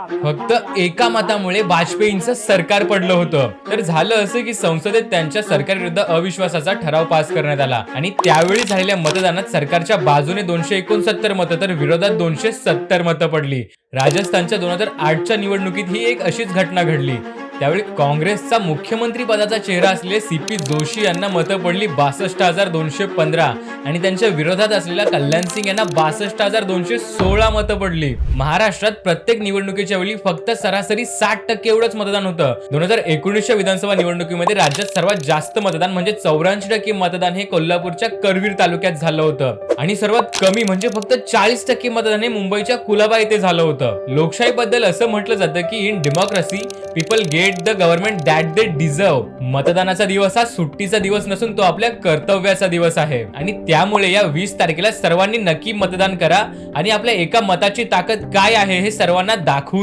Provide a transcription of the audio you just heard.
फक्त एका मतामुळे वाजपेयींचं सरकार पडलं होतं. तर झालं असं की संसदेत त्यांच्या सरकारविरुद्ध अविश्वासाचा ठराव पास करण्यात आला आणि त्यावेळी झालेल्या मतदानात सरकारच्या बाजूने 269 मतं तर विरोधात 270 मतं पडली. राजस्थानच्या 2008च्या निवडणुकीत ही एक अशीच घटना घडली. त्यावेळी काँग्रेसचा मुख्यमंत्री पदाचा चेहरा असलेले सी.पी. जोशी यांना मतं पडली 62,215 आणि त्यांच्या विरोधात असलेल्या कल्याण सिंग यांना 62,216 मतं पडली. महाराष्ट्रात प्रत्येक निवडणुकीच्या वेळी फक्त सरासरी 60% एवढंच मतदान होतं. 2019च्या विधानसभा निवडणुकीमध्ये राज्यात सर्वात जास्त मतदान म्हणजे 84% मतदान हे कोल्हापूरच्या करवीर तालुक्यात झालं होतं आणि सर्वात कमी म्हणजे फक्त 40% मतदान हे मुंबईच्या कुलाबा येथे झालं होतं. लोकशाहीबद्दल असं म्हटलं जातं की in democracy people get the government that they deserve. मतदानाचा दिवस हा सुट्टीचा दिवस नसून तो आपल्या कर्तव्याचा दिवस आहे आणि त्यामुळे या 20 तारखेला सर्वांनी नक्की मतदान करा आणि आपल्या एका मताची ताकद काय आहे हे सर्वांना दाखवून